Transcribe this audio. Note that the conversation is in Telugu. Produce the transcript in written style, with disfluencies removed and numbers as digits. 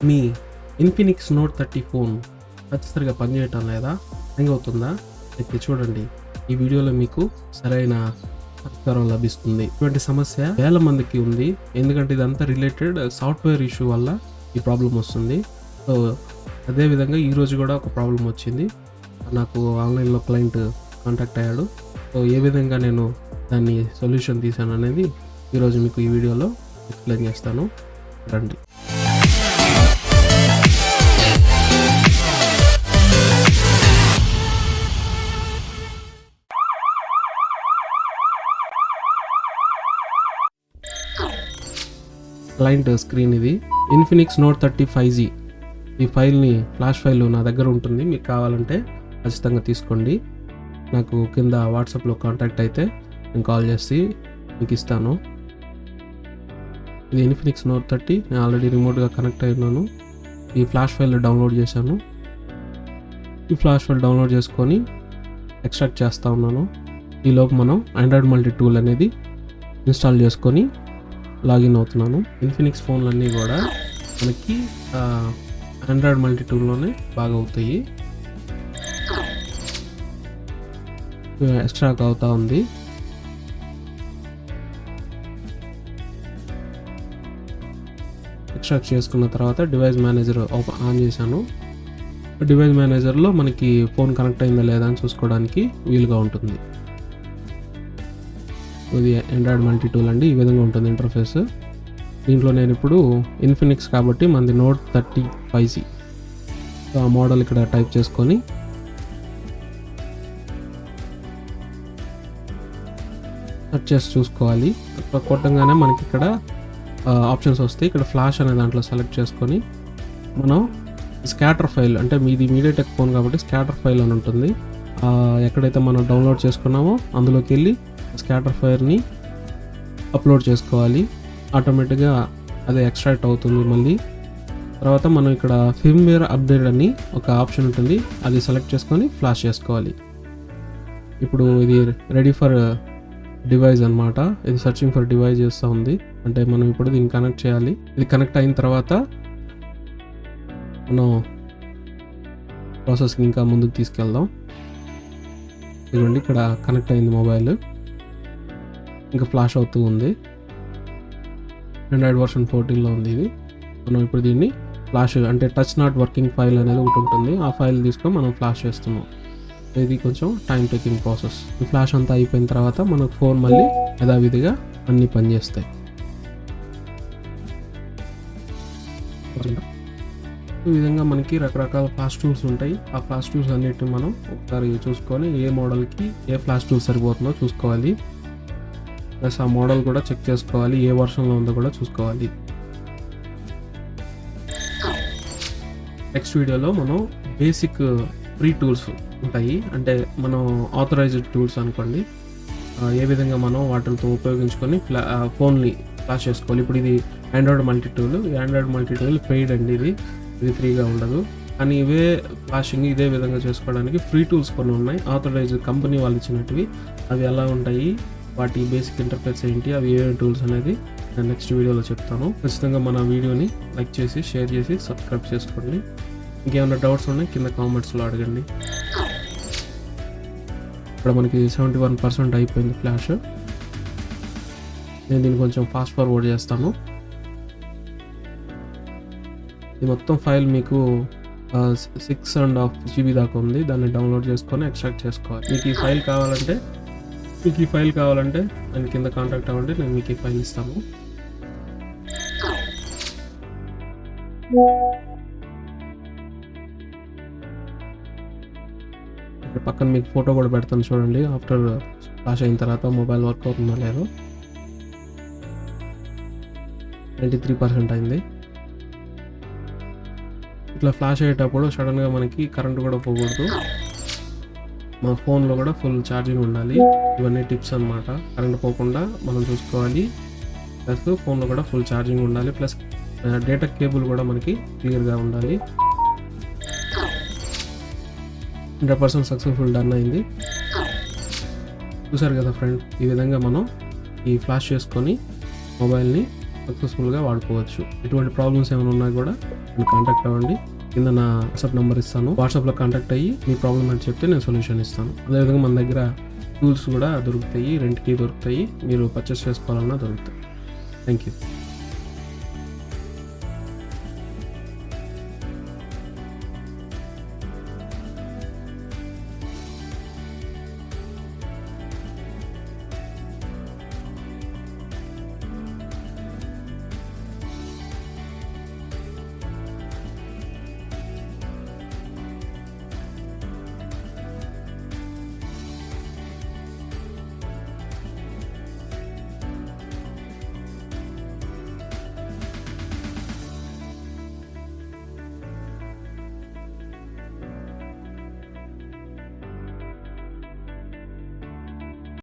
మీ ఇన్ఫినిక్స్ నోట్ 30 ఫోన్ ఖచ్చితంగా పనిచేయటం లేదా, హ్యాంగ్ అవుతుందా? అయితే చూడండి, ఈ వీడియోలో మీకు సరైన పరిష్కారం లభిస్తుంది. ఇటువంటి సమస్య వేల మందికి ఉంది, ఎందుకంటే ఇదంతా రిలేటెడ్ సాఫ్ట్వేర్ ఇష్యూ వల్ల ఈ ప్రాబ్లం వస్తుంది. సో అదేవిధంగా ఈరోజు కూడా ఒక ప్రాబ్లం వచ్చింది. నాకు ఆన్లైన్లో క్లయింట్ కాంటాక్ట్ అయ్యాడు. సో ఏ విధంగా నేను దాన్ని సొల్యూషన్ తీసాను అనేది ఈరోజు మీకు ఈ వీడియోలో ఎక్స్ప్లెయిన్ చేస్తాను. రండి. క్లయింట్ స్క్రీన్ ఇది. Infinix note 30 5G. ఈ ఫైల్ని ఫ్లాష్ ఫైల్ నా దగ్గర ఉంటుంది, మీకు కావాలంటే ఖచ్చితంగా తీసుకోండి. నాకు కింద వాట్సాప్లో కాంటాక్ట్ అయితే నేను కాల్ చేసి మీకు ఇస్తాను. ఇది ఇన్ఫినిక్స్ నోట్ 30. నేను ఆల్రెడీ రిమోట్గా కనెక్ట్ అయి ఉన్నాను. ఈ ఫ్లాష్ ఫైల్ డౌన్లోడ్ చేశాను. ఈ ఫ్లాష్ ఫైల్ డౌన్లోడ్ చేసుకొని ఎక్స్ట్రాక్ట్ చేస్తూ ఉన్నాను. ఈలోపు మనం ఆండ్రాయిడ్ మల్టీ టూల్ అనేది ఇన్స్టాల్ చేసుకొని లాగిన్ అవుతున్నాను. ఇన్ఫినిక్స్ ఫోన్లన్నీ కూడా మనకి ఆండ్రాయిడ్ మల్టీ టూల్లోనే బాగా అవుతాయి. ఎక్స్ట్రాక్ అవుతా ఉంది. ఎక్స్ట్రాక్ట్ చేసుకున్న తర్వాత డివైస్ మేనేజర్ ఆన్ చేశాను. డివైస్ మేనేజర్లో మనకి ఫోన్ కనెక్ట్ అయిందా లేదా అని చూసుకోవడానికి వీలుగా ఉంటుంది. ఇది ఆండ్రాయిడ్ మల్టీ టూల్ అండి. ఈ విధంగా ఉంటుంది ఇంటర్ఫేస్. దీంట్లో నేను ఇప్పుడు ఇన్ఫినిక్స్ కాబట్టి మనది నోట్ 30 5G. సో ఆ మోడల్ ఇక్కడ టైప్ చేసుకొని సెర్చ్ చేసి చూసుకోవాలి. కొట్టంగానే మనకి ఇక్కడ ఆప్షన్స్ వస్తాయి. ఇక్కడ ఫ్లాష్ అనే దాంట్లో సెలెక్ట్ చేసుకొని మనం స్కాటర్ ఫైల్, అంటే మీది మీడియాటెక్ ఫోన్ కాబట్టి స్కాటర్ ఫైల్ అని ఉంటుంది. ఎక్కడైతే మనం డౌన్లోడ్ చేసుకున్నామో అందులోకి వెళ్ళి స్కాటర్ ఫైల్ని అప్లోడ్ చేసుకోవాలి. ఆటోమేటిక్గా అది ఎక్స్ట్రాక్ట్ అవుతుంది. మళ్ళీ తర్వాత మనం ఇక్కడ ఫిర్మ్వేర్ అప్డేట్ అని ఒక ఆప్షన్ ఉంటుంది, అది సెలెక్ట్ చేసుకొని ఫ్లాష్ చేసుకోవాలి. ఇప్పుడు ఇది రెడీ ఫర్ డివైస్ అనమాట. ఇది సర్చింగ్ ఫర్ డివైస్ చేస్తూ ఉంది. అంటే మనం ఇప్పుడు దీన్ని కనెక్ట్ చేయాలి. ఇది కనెక్ట్ అయిన తర్వాత మనం ప్రాసెస్కి ఇంకా ముందుకు తీసుకెళ్దాం. ఇదిగోండి, ఇక్కడ కనెక్ట్ అయింది మొబైల్, ఇంకా ఫ్లాష్ అవుతూ ఉంది. ఆండ్రాయిడ్ వర్షన్ 14లో ఉంది ఇది. మనం ఇప్పుడు దీన్ని ఫ్లాష్, అంటే టచ్ నాట్ వర్కింగ్ ఫైల్ అనేది ఒకటి ఉంటుంది, ఆ ఫైల్ తీసుకొని మనం ఫ్లాష్ చేస్తున్నాం. ఇది కొంచెం టైం టేకింగ్ ప్రాసెస్. ఈ ఫ్లాష్ అంతా అయిపోయిన తర్వాత మనకు ఫోన్ మళ్ళీ యథావిధిగా అన్ని పనిచేస్తాయి. ఈ విధంగా మనకి రకరకాల ఫ్లాష్ టూల్స్ ఉంటాయి. ఆ ఫ్లాష్ టూల్స్ అన్నిటిని మనం ఒకసారి చూసుకొని ఏ మోడల్కి ఏ ఫ్లాష్ టూల్ సరిపోతుందో చూసుకోవాలి. ప్లస్ ఆ మోడల్ కూడా చెక్ చేసుకోవాలి, ఏ వర్షన్లో ఉందో కూడా చూసుకోవాలి. నెక్స్ట్ వీడియోలో మనం బేసిక్ ఫ్రీ టూల్స్ ఉంటాయి, అంటే మనం ఆథరైజ్డ్ టూల్స్ అనుకోండి, ఏ విధంగా మనం వాటితో ఉపయోగించుకొని ఫోన్ని ఫ్లాష్ చేసుకోవాలి. ఇప్పుడు ఇది ఆండ్రాయిడ్ మల్టీ టూల్. ఈ ఆండ్రాయిడ్ మల్టీ టూల్ పెయిడ్ అండి, ఇది ఫ్రీగా ఉండదు. కానీ ఇవే ఫ్లాషింగ్ ఇదే విధంగా చేసుకోవడానికి ఫ్రీ టూల్స్ కొన్ని ఉన్నాయి, ఆథరైజ్డ్ కంపెనీ వాళ్ళు ఇచ్చినట్టువి. అవి ఎలా ఉంటాయి, వాటి బేసిక్ ఇంటర్ఫేస్ ఏంటి, అవి ఏ టూల్స్ అనేది నేను నెక్స్ట్ వీడియోలో చెప్తాను. ఖచ్చితంగా మన వీడియోని లైక్ చేసి షేర్ చేసి సబ్స్క్రైబ్ చేసుకోండి. ఇంకేమైనా డౌట్స్ ఉన్నాయి కింద కామెంట్స్లో అడగండి. ఇక్కడ మనకి 71% అయిపోయింది ఫ్లాష్. నేను దీన్ని కొంచెం ఫాస్ట్ ఫార్వర్డ్ చేస్తాను. ఇది మొత్తం ఫైల్ మీకు 6.5 GB దాకా ఉంది. దాన్ని డౌన్లోడ్ చేసుకొని ఎక్స్ట్రాక్ట్ చేసుకోవాలి. మీకు ఈ ఫైల్ కావాలంటే నేను కింద కాంటాక్ట్ అవ్వండి, నేను మీకు ఈ ఫైల్ ఇస్తాను. ఇక్కడ పక్కన మీకు ఫోటో కూడా పెడతాను చూడండి. ఆఫ్టర్ ఫ్లాష్ అయిన తర్వాత మొబైల్ వర్క్ అవుతుందో లేదో. 93% అయింది. ఇట్లా ఫ్లాష్ అయ్యేటప్పుడు సడన్గా మనకి కరెంట్ కూడా పోకూడదు, మన ఫోన్లో కూడా ఫుల్ ఛార్జింగ్ ఉండాలి. ఇవన్నీ టిప్స్ అనమాట. కరెంట్ పోకుండా మనం చూసుకోవాలి, ప్లస్ ఫోన్లో కూడా ఫుల్ ఛార్జింగ్ ఉండాలి, ప్లస్ డేటా కేబుల్ కూడా మనకి క్లియర్గా ఉండాలి. 100% సక్సెస్ఫుల్ డన్ అయింది. చూసారు కదా ఫ్రెండ్, ఈ విధంగా మనం ఈ ఫ్లాష్ చేసుకొని మొబైల్ని సక్సెస్ఫుల్గా వాడుకోవచ్చు. ఎటువంటి ప్రాబ్లమ్స్ ఏమైనా ఉన్నా కూడా నన్ను కాంటాక్ట్ అవ్వండి. కింద నా వాట్సాప్ నెంబర్ ఇస్తాను. వాట్సాప్లో కాంటాక్ట్ అయ్యి మీ ప్రాబ్లమ్ అని చెప్తే నేను సొల్యూషన్ ఇస్తాను. అదేవిధంగా మన దగ్గర టూల్స్ కూడా దొరుకుతాయి, రెంట్కి దొరుకుతాయి, మీరు పర్చేస్ చేసుకోవాలన్నా దొరుకుతాయి. Thank you.